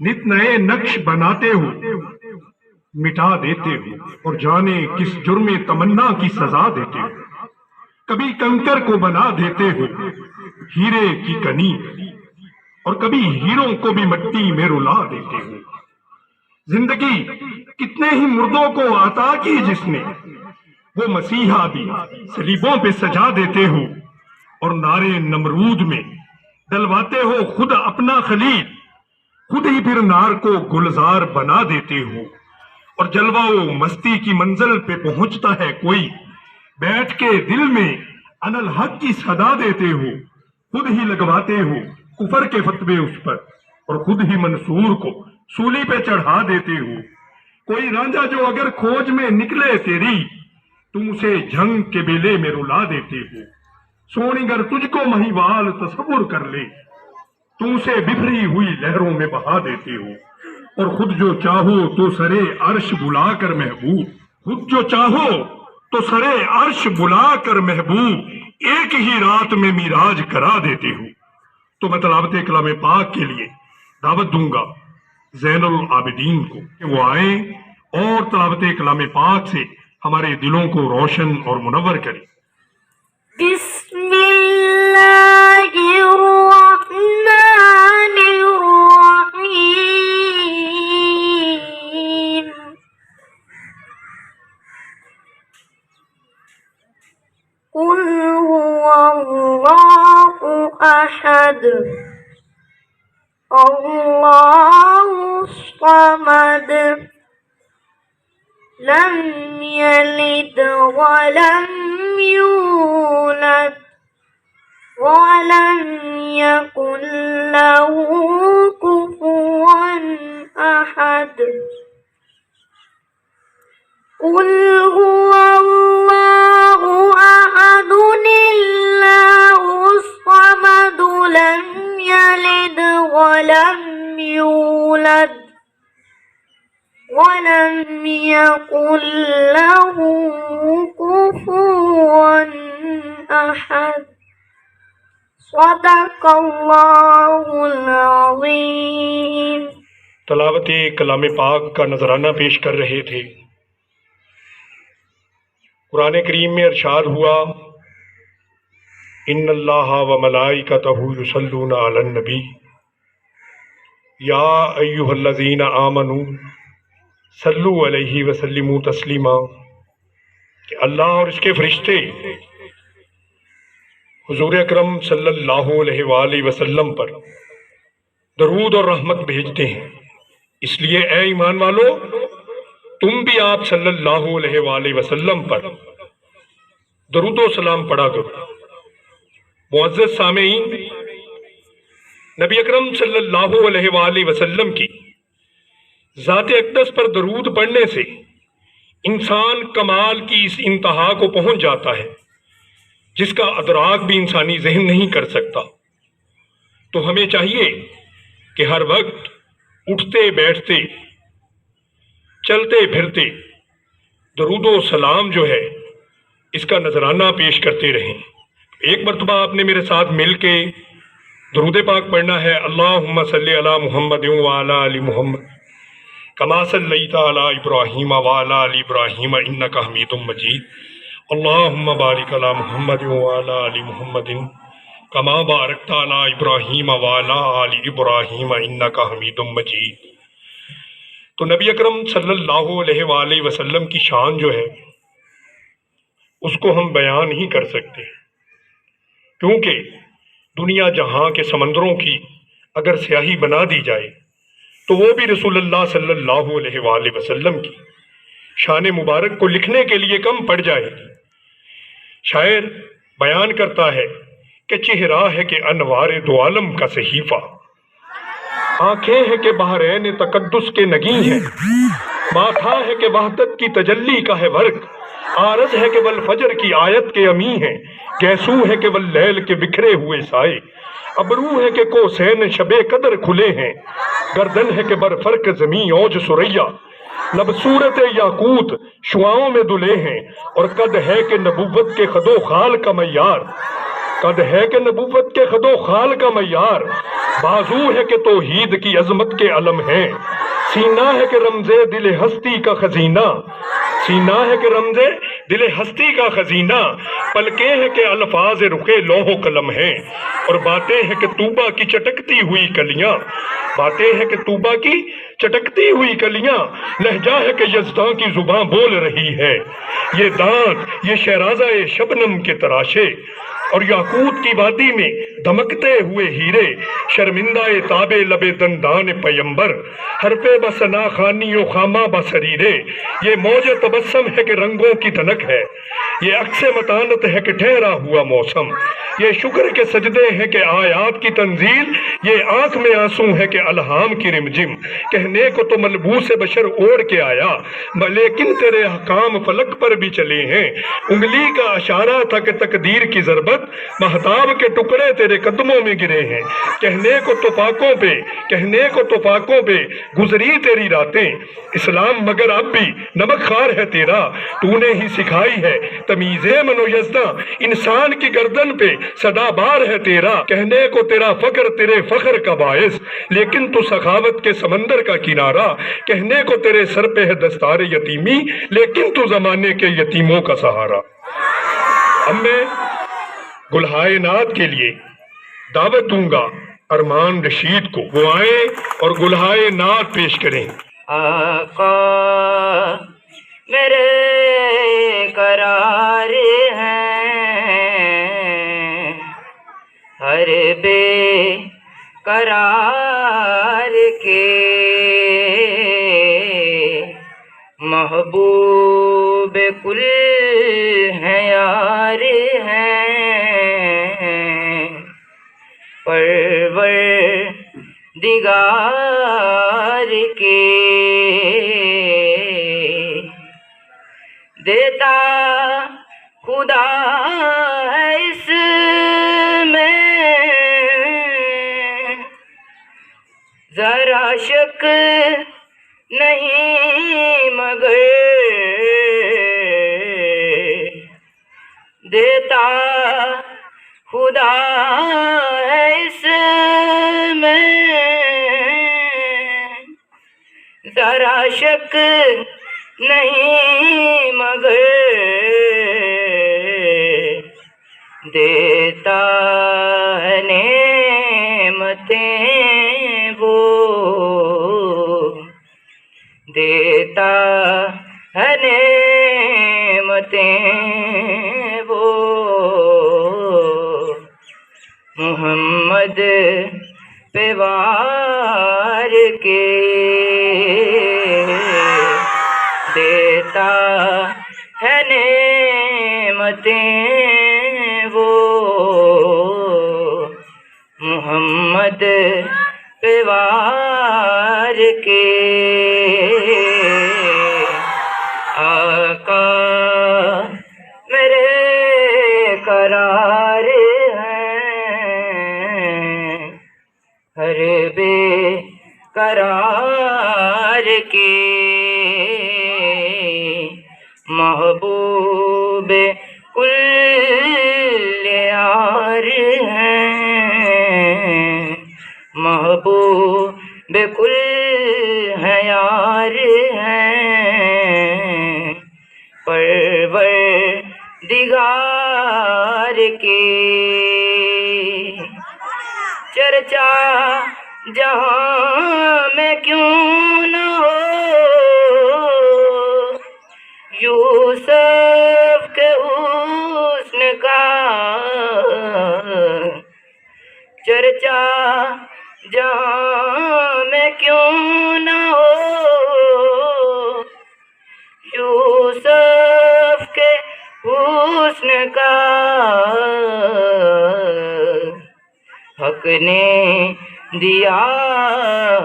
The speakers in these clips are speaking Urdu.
نت نئے نقش بناتے ہو مٹا دیتے ہو، اور جانے کس جرم تمنا کی سزا دیتے ہو۔ کبھی کنکر کو بنا دیتے ہو ہیرے کی کنی، اور کبھی ہیروں کو بھی مٹی میں رلا دیتے ہو۔ زندگی کتنے ہی مردوں کو عطا کی جس نے، وہ مسیحا بھی صلیبوں پہ سجا دیتے ہو، اور نارے نمرود میں ڈلواتے ہو خود اپنا خلیل، خود ہی پھر نار کو گلزار بنا دیتے ہو۔ اور جلوہ و مستی کی منزل پہ پہنچتا ہے کوئی، بیٹھ کے دل میں انا الحق کی صدا دیتے ہو، خود ہی لگواتے ہو کفر کے فتوے اس پر، اور خود ہی منصور کو سولی پہ چڑھا دیتے ہو۔ کوئی رانجھا جو اگر کھوج میں نکلے تیری، تم اسے جھنگ کے بیلے میں رلا دیتے ہو۔ سونی گر تجھ کو مہیوال تصور کر لے، تم اسے بفری ہوئی لہروں میں بہا دیتے ہو۔ اور خود جو چاہو تو سرے عرش بلا کر محبوب، خود جو چاہو تو سرے عرش بلا کر محبوب، ایک ہی رات میں میراج کرا دیتے ہو۔ تو میں تلاوت کلام پاک کے لیے دعوت دوں گا زین العابدین کو کہ وہ آئیں اور تلاوت کلام پاک سے ہمارے دلوں کو روشن اور منور کریں۔ بسم اللہ الرحمن الرحیم۔ قل هو اللہ احد اللہ الصمد لم یلد ولم یولد ولم یکن له کفوا احد۔ قل هو اللہ احد اللہ الصمد لم یلد ولم یولد ولم یکن له کفوا احد۔ صدق اللہ العظیم۔ تلاوت کلام پاک کا نذرانہ پیش کر رہے تھے۔ قرآن کریم میں ارشاد ہوا ان اللہ و ملائکتہ یصلون علی النبی یا ایھا الذین آمنوا صلوا علیہ وسلموا تسلیما، کہ اللہ اور اس کے فرشتے حضور اکرم صلی اللہ علیہ وآلہ وسلم پر درود اور رحمت بھیجتے ہیں، اس لیے اے ایمان والو تم بھی آپ صلی اللہ علیہ وآلہ وسلم پر درود و سلام پڑھا کرو۔ معزز سامعین، نبی اکرم صلی اللہ علیہ وآلہ وسلم کی ذات اقدس پر درود پڑھنے سے انسان کمال کی اس انتہا کو پہنچ جاتا ہے جس کا ادراک بھی انسانی ذہن نہیں کر سکتا۔ تو ہمیں چاہیے کہ ہر وقت اٹھتے بیٹھتے چلتے پھرتے درود و سلام جو ہے اس کا نذرانہ پیش کرتے رہیں۔ ایک مرتبہ آپ نے میرے ساتھ مل کے درود پاک پڑھنا ہے، اللہم صلی علی محمد وعلی آل محمد کما صلیت علی ابراہیم وعلی آل ابراہیم انک حمید مجید، اللہم بارک علی محمد وعلی آل محمد کما بارکت علی ابراہیم وعلی آل ابراہیم انک حمید مجید۔ تو نبی اکرم صلی اللہ علیہ وآلہ وسلم کی شان جو ہے اس کو ہم بیان نہیں کر سکتے، کیونکہ دنیا جہاں کے سمندروں کی اگر سیاہی بنا دی جائے تو وہ بھی رسول اللہ صلی اللہ علیہ وآلہ وسلم کی شان مبارک کو لکھنے کے لیے کم پڑ جائے گی۔ شاعر بیان کرتا ہے کہ چہرہ ہے کہ انوار دو عالم کا صحیفہ، آنکھیں ہے کہ بحرین تقدس کے نگیں ہیں، ماتھا ہے کہ وحدت کی تجلی کا ہے ورق، عارض ہے کہ والفجر کی آیت کے امی ہیں، گیسو ہے کہ واللیل کے بکھرے ہوئے سائے، ابرو ہے کہ کوسین شب قدر کھلے ہیں، گردن ہے کہ برفرق زمین اوج سریا، لب صورت یاقوت شعاؤں میں دلے ہیں، اور قد ہے کہ نبوت کے خد و خال کا معیار، قد ہے کہ نبوت کے خد و خال کا معیار، بازو ہے کہ توحید کی عظمت کے علم ہیں، سینہ ہے کہ رمز دل ہستی کا خزینہ، سینہ ہے کہ رمز دل ہستی کا خزینہ، پلکیں ہے کہ الفاظ رخ لوح و قلم ہیں، اور باتیں ہے کہ طوبہ کی چٹکتی ہوئی کلیاں، باتیں ہے کہ طوبہ کی چٹکتی ہوئی کلیاں، لہجہ ہے کہ یزداں کی زباں بول رہی ہے، یہ دانت یہ شہرازہ شبنم کے تراشے، اور یاقوت کی وادی میں دمکتے ہوئے ہیرے، شرمندہ تاب لب دندان پیمبر، حرف بسنا خانی و خامہ بسریرے، یہ موج تبسم ہے کہ رنگوں کی دھنک ہے، یہ عکس متانت ہے کہ ٹھہرا ہوا موسم، یہ شکر کے سجدے ہیں کہ آیات کی تنزیل، یہ آنکھ میں آنسو ہے کہ الہام کی رمجم، کہنے کو تو ملبوس بشر اوڑھ کے آیا، لیکن تیرے احکام فلک پر بھی چلے ہیں، انگلی کا اشارہ تھا کہ تقدیر کی ضربت، مہتاب کے ٹکڑے تیرے قدموں میں گرے ہیں، کہنے کو تو فاقوں پہ گزری تیری راتیں، اسلام مگر اب بھی نمک خوار ہے تیرا، تو نے ہی سکھائی ہے تمیز من و یزداں، انسان کی گردن پہ صدا بار ہے تیرا، کہنے کو تیرا فقر تیرے فخر کا باعث، لیکن تو سخاوت کے سمندر کا کنارہ، کہنے کو تیرے سر پہ ہے دستار یتیمی، لیکن تو زمانے کے یتیموں کا سہارا۔ اب میں گلہائے نعت کے لیے دعوت دوں گا ارمان رشید کو، وہ آئیں اور گلہائے نعت پیش کریں۔ آقا میرے قرار ہیں، ہر بے قرار کے محبوب کل ہیں یار ہیں، پروردگار کے دیتا خدا ہے اس میں ذرا شک نہیں، مگر دیتا خدا ہے اس میں ذرا شک نہیں، مگر دیتا ہے نعمتیں وہ، دیتا ہے نعمتیں وہ، محمد پہ وار کے دیتا ہے نعمتیں وہ، محمد پہ وار کے آقا میرے قرار ہیں، ہر بے قرار کے محبوب کل یار ہیں، محبوب کل ہیں یار ہیں، پروردگار کے چرچا جہاں میں کیوں نہ ہو، یوسف کے حسن کا چرچا جہاں میں کیوں نہ ہو، یوسف کے حسن کا حق نے دیا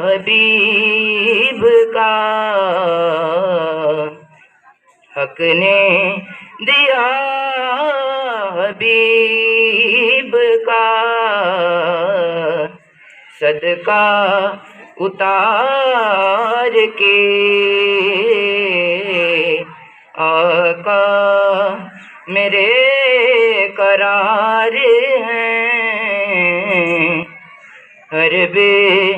حبیب کا، حق نے دیا حبیب کا، صدقہ اتار کے آقا میرے قرار ہر بے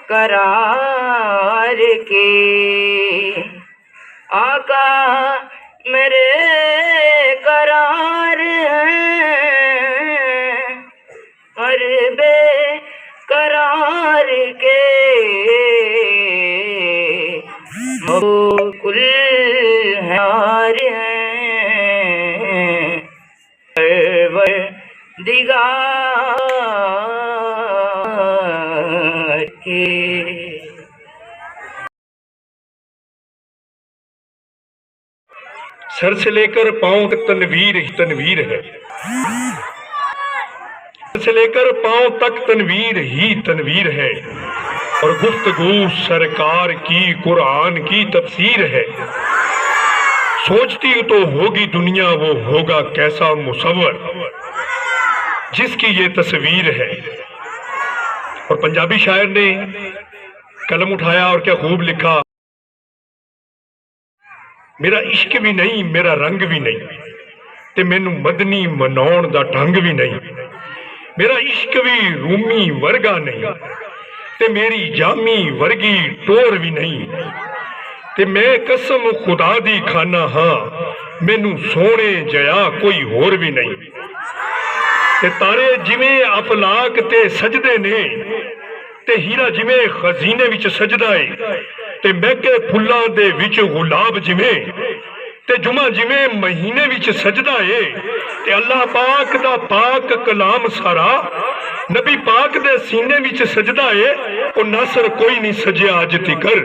قرار کے آقا میرے قرار ہیں ہر بے قرار کے کل ہار ہیں پروردگار کے سر سے لے کر پاؤں تک تنویر ہی تنویر ہے، سر سے لے کر پاؤں تک تنویر ہی تنویر ہے، اور گفتگو سرکار کی قرآن کی تفسیر ہے۔ سوچتی تو ہوگی دنیا وہ ہوگا کیسا مصور جس کی یہ تصویر ہے۔ اور پنجابی شاعر نے قلم اٹھایا اور کیا خوب لکھا، میرا عشق بھی نہیں میرا رنگ بھی نہیں تے مینوں مدنی مناؤن دا ڈھنگ بھی نہیں، میرا عشق بھی رومی ورگا نہیں تے میری جامی ورگی ٹور بھی نہیں، تے میں قسم خدا دی کھانا ہاں مینوں سونے جیا کوئی ہور بھی نہیں، تے تارے جویں افلاک تے سجدے نے تے ہیرا جویں خزینے وچ سجدہ ہے، تے مہکے پھلاں دے وچ گلاب جویں تے جمعہ جویں مہینے وچ سجدہ ہے، تے اللہ پاک دا پاک کلام سارا نبی پاک دے سینے وچ سجدہ ہے، او ناصر کوئی نہیں سجیا اج تکر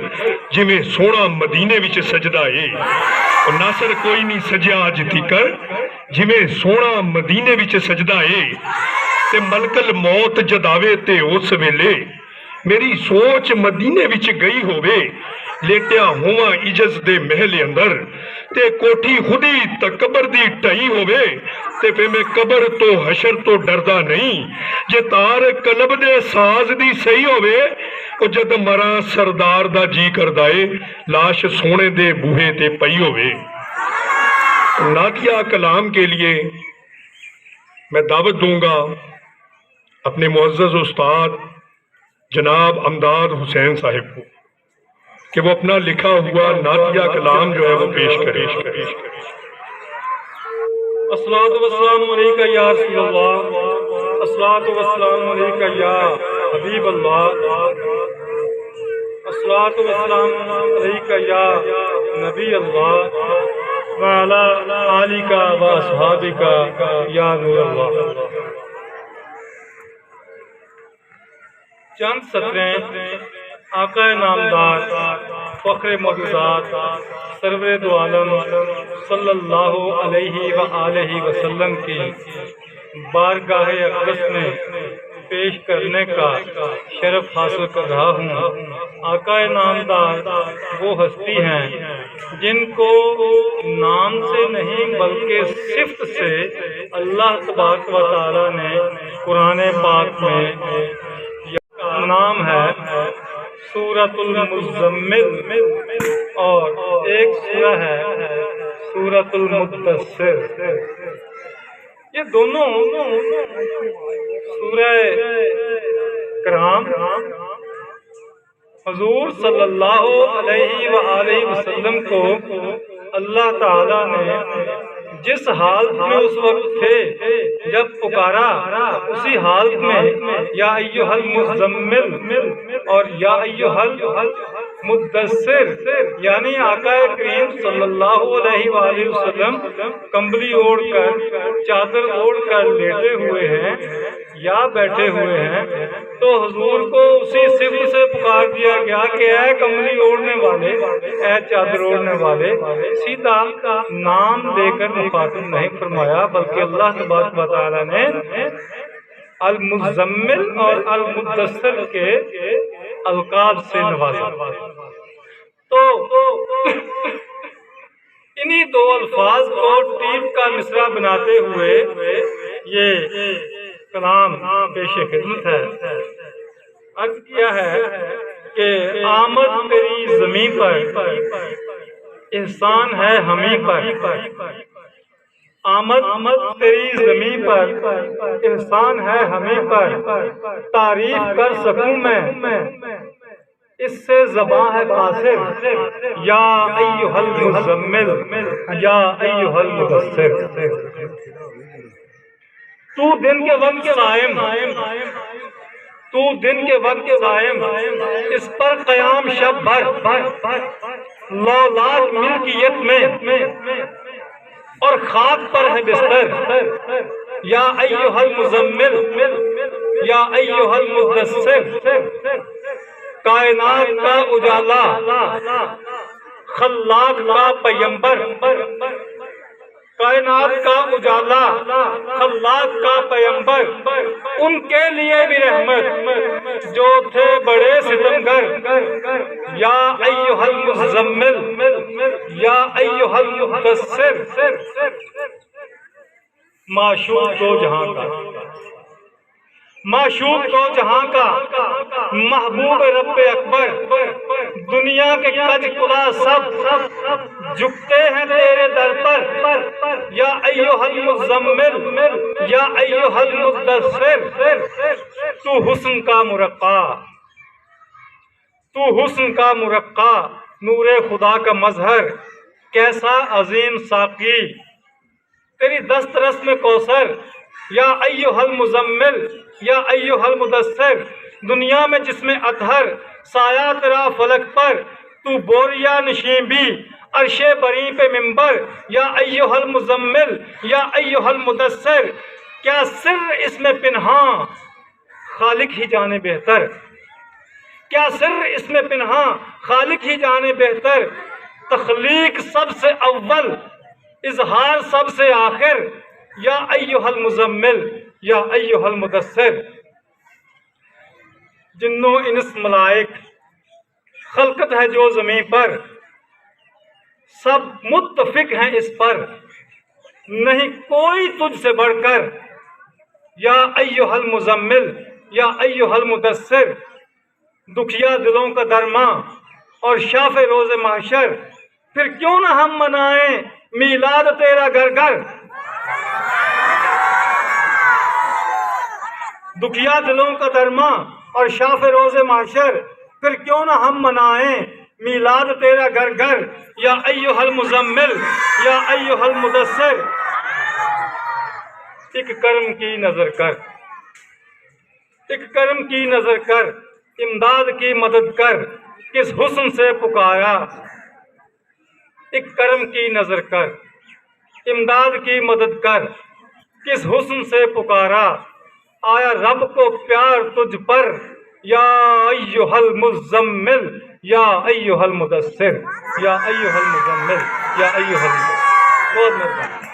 جویں سونا مدینے وچ سجدہ ہے، او ناصر کوئی نہیں سجیا اج تکر جویں سونا مدینے وچ سجدہ ہے، تے ملک الموت جداوے تے اس ویلے میری سوچ مدینے وچ گئی ہووے، لیٹیا ہواں عجز دے محل اندر تے کوٹھی خودی تکبر دی ٹائی ہووے، تے پہ میں قبر تو حشر تو ڈردا نہیں، جے تار قلب دے ساز دی صحیح ہووے، او جد مرا سردار دا جی کردائے لاش سونے دے بوہے تے پئی ہووے۔ نعتیہ کلام کے لیے میں دعوت دوں گا اپنے معزز استاد جناب امداد حسین صاحب کو کہ وہ اپنا لکھا ہوا نعتیہ کلام جو ہے وہ پیش کرے۔ الصلاۃ والسلام علیکہ یا رسول اللہ، الصلاۃ والسلام علیکہ یا حبیب اللہ، الصلاۃ والسلام علیکہ یا نبی اللہ، وعلی آلک و اصحابک یا نور اللہ۔ چند سطریں آقا نامدار فخر موجودات سرور دو عالم صلی اللہ علیہ وآلہ وسلم کی بارگاہ اقدس میں پیش کرنے کا شرف حاصل کر رہا ہوں۔ آقا نامدار وہ ہستی ہیں جن کو نام سے نہیں بلکہ صفت سے اللہ تبارک و تعالی نے قرآن پاک میں نام ہے سورۃ المزمل، اور ایک سورہ ہے سورۃ المدثر۔ یہ دونوں سورہ کرام حضور صلی اللہ علیہ وآلہ وسلم کو اللہ تعالیٰ نے جس حالت میں اس وقت تھے جب پکارا، اسی حالت میں یا ایھا المزمل اور یا ایھا المدثر، یعنی آقا کریم صلی اللہ علیہ وآلہ وسلم کمبلی اوڑھ کر چادر اوڑھ کر لیٹے ہوئے ہیں یا بیٹھے ہوئے ہیں، تو حضور کو اسی صفت سے پکار دیا گیا کہ اے کمبلی اوڑھنے والے، اے چادر اوڑھنے والے، سیدھا نام لے کر مخاطب نہیں فرمایا، بلکہ اللہ تبارک و تعالی نے المزمل اور المدثر کے القاب سے نوازا۔ تو انہی دو الفاظ کو ٹیپ کا مصرع بناتے ہوئے یہ کلام پیش خدمت ہے۔ عرض کیا ہے کہ آمد تیری زمین پر احسان ہے ہمیں پر، آمد تیری زمین پر احسان ہے ہمیں پر، تعریف کر سکوں میں اس سے زباں ہے قاصر، یا ایھا المزمل یا ایھا المدثر۔ تو دن کے وقت قائم، تو دن کے وقت قائم، اس پر قیام شب بھر، لولاک ملکیت میں اور خاک پر ہے بستر، یا ایھا المزمل یا ایھا المدثر۔ کائنات کا اجالا، خلاق کا پیمبر، کائنات کا اجالا، خلاق کا پیمبر، ان کے لیے بھی رحمت جو تھے بڑے ستمگر، یا ایھا المزمل یا ایھا المدثر۔ معشوق دو جہاں کا، معشوق دو جہاں کا، محبوب رب اکبر، دنیا کے کج کلا سب جھکتے ہیں تیرے در پر، یا ایھا المزمل یا ایھا المدثر۔ تو حسن کا مرقع، تو حسن کا مرقع، نور خدا کا مظہر، کیسا عظیم ساقی تیری دسترس میں کوثر، یا ایھا المزمل یا ایھا المدثر۔ دنیا میں جس میں اطہر سایہ تیرا فلک پر، تو بوریا نشین بھی عرش بری پہ ممبر، یا ایھا المزمل یا ایھا المدثر۔ کیا سر اس میں پنہاں خالق ہی جانے بہتر، کیا سر اس میں پنہاں خالق ہی جانے بہتر۔ تخلیق سب سے اول، اظہار سب سے آخر، یا ایھا المزمل یا ایھا المدثر۔ جن و انس ملائک خلقت ہے جو زمین پر، سب متفق ہیں اس پر، نہیں کوئی تجھ سے بڑھ کر، یا ایھا المزمل یا ایھا المدثر۔ دکھیا دلوں کا درماں اور شاف روز محشر، پھر کیوں نہ ہم منائیں میلاد تیرا گھر گھر۔ دکھیا دلوں کا درماں اور شاف روز محشر، پھر کیوں نہ ہم منائیں میلاد تیرا گھر گھر، یا ایھا المزمل یا ایھا المدثر۔ ایک کرم کی نظر کر، ایک کرم کی نظر کر، امداد کی مدد کر، کس حسن سے پکارا۔ ایک کرم کی نظر کر، امداد کی مدد کر، کس حسن سے پکارا۔ آیا رب کو پیار تجھ پر، یا ایھا المزمل یا ایھا المدثر، یا ایھا المزمل یا ایھا المدثر۔ بہت مہربانی۔